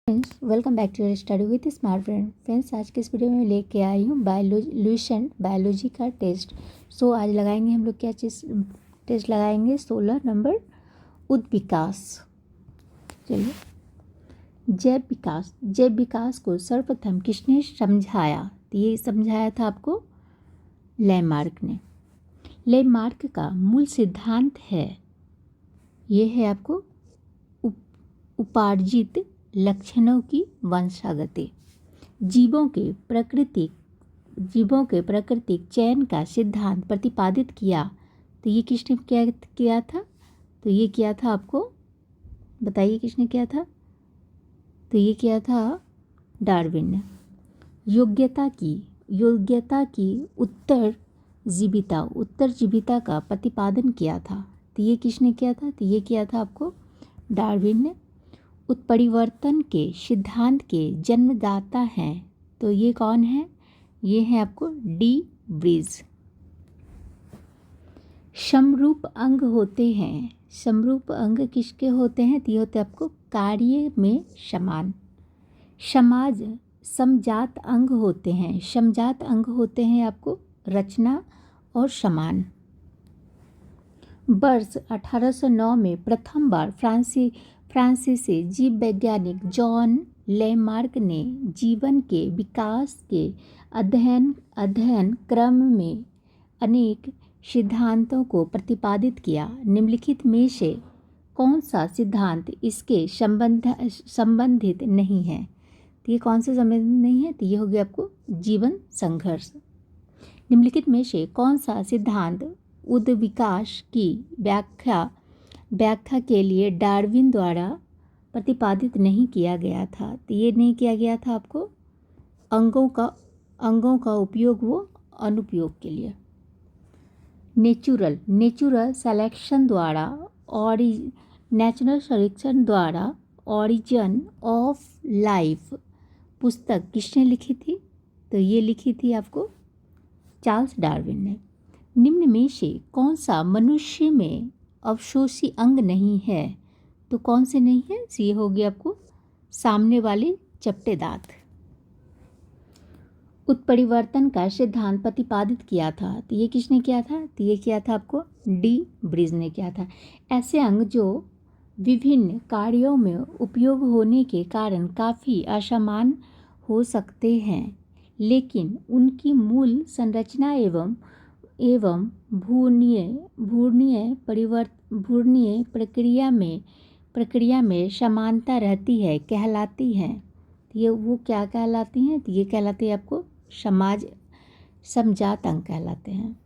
Friends, welcome back to your study with smart friend. Friends, आज के इस video में लेके आई हूँ बायोलॉजी का टेस्ट। आज लगाएंगे हम लोग क्या चीज़ टेस्ट लगाएंगे? 16 नंबर उद्विकास। चलिए, जैव विकास को सर्वप्रथम किसने समझाया? तो ये समझाया था आपको लैमार्क ने। लैमार्क का मूल सिद्धांत है, ये है आपको उपार्जित लक्षणों की वंशागति। जीवों के प्राकृतिक चयन का सिद्धांत प्रतिपादित किया। तो ये किसने किया था? तो ये किया था, आपको बताइए किसने किया था? तो ये किया था डार्विन ने। योग्यता की उत्तर जीविता का प्रतिपादन किया था। तो ये किसने किया था? तो ये किया था आपको डार्विन ने। उत्परिवर्तन के सिद्धांत के जन्मदाता हैं। तो ये कौन है? ये है आपको डी ब्रीज। समरूप अंग होते हैं। समरूप अंग किसके होते हैं? तो ये होते हैं आपको कार्य में समान। समजात अंग होते हैं। समजात अंग होते हैं आपको रचना और समान। वर्ष 1809 में प्रथम बार फ्रांसीसी जीव वैज्ञानिक जॉन लैमार्क ने जीवन के विकास के अध्ययन क्रम में अनेक सिद्धांतों को प्रतिपादित किया। निम्नलिखित में से कौन सा सिद्धांत इसके संबंधित नहीं है? तो ये कौन सा संबंधित नहीं है? तो ये हो गया आपको जीवन संघर्ष। निम्नलिखित में से कौन सा सिद्धांत उद्विकास की व्याख्या के लिए डार्विन द्वारा प्रतिपादित नहीं किया गया था? तो ये नहीं किया गया था आपको अंगों का उपयोग वो अनुपयोग के लिए। नेचुरल सिलेक्शन द्वारा ओरिजिन ऑफ लाइफ पुस्तक किसने लिखी थी? तो ये लिखी थी आपको चार्ल्स डार्विन ने। निम्न में से कौन सा मनुष्य में अवशोषी अंग नहीं है? तो कौन से नहीं है? ये हो गया आपको सामने वाले चपटे दांत। उत्परिवर्तन का सिद्धांत प्रतिपादित किया था। तो ये किसने किया था? तो ये किया था आपको डी ब्रीज ने किया था। ऐसे अंग जो विभिन्न कार्यों में उपयोग होने के कारण काफ़ी असमान हो सकते हैं, लेकिन उनकी मूल संरचना एवं भूर्णीय प्रक्रिया में समानता रहती है, कहलाती हैं। ये वो क्या कहलाती हैं? तो ये कहलाती है आपको समजात अंग कहलाते हैं।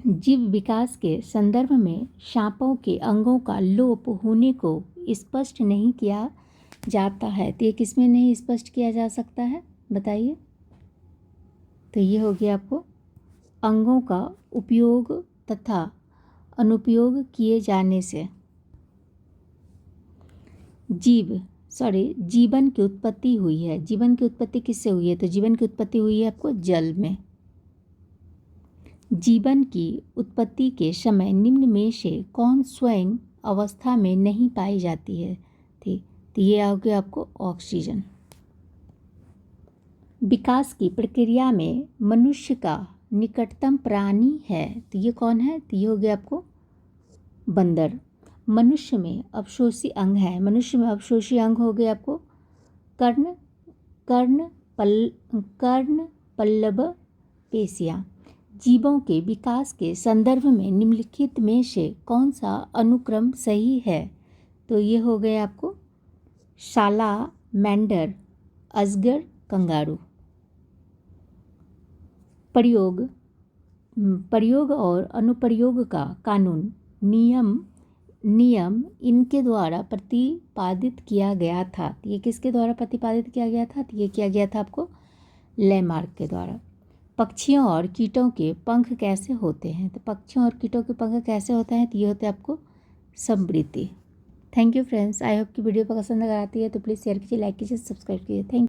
जीव विकास के संदर्भ में सांपों के अंगों का लोप होने को स्पष्ट नहीं किया जाता है। तो ये किसमें नहीं स्पष्ट किया जा सकता है? बताइए। तो ये हो गया आपको अंगों का उपयोग तथा अनुपयोग किए जाने से जीवन की उत्पत्ति हुई है। जीवन की उत्पत्ति किससे हुई है? तो जीवन की उत्पत्ति हुई है आपको जल में। जीवन की उत्पत्ति के समय निम्न में से कौन स्वयं अवस्था में नहीं पाई जाती है? तो ये आ गया आपको ऑक्सीजन। विकास की प्रक्रिया में मनुष्य का निकटतम प्राणी है। तो ये कौन है? तो ये हो गया आपको बंदर। मनुष्य में अवशोषी अंग है। मनुष्य में अवशोषी अंग हो गए आपको कर्ण पल्लव पेशियाँ। जीवों के विकास के संदर्भ में निम्नलिखित में से कौन सा अनुक्रम सही है? तो ये हो गए आपको सालामैंडर, अजगर, कंगारू। प्रयोग और अनुप्रयोग का कानून नियम इनके द्वारा प्रतिपादित किया गया था। ये किसके द्वारा प्रतिपादित किया गया था? तो ये किया गया था आपको लैमार्क के द्वारा। पक्षियों और कीटों के पंख कैसे होते हैं? तो पक्षियों और कीटों के पंख कैसे होते हैं? तो ये होते हैं आपको समृद्धि। Thank you friends. I hope कि वीडियो पसंद अगर आती है तो प्लीज़ शेयर कीजिए, लाइक कीजिए, सब्सक्राइब कीजिए। Thank you.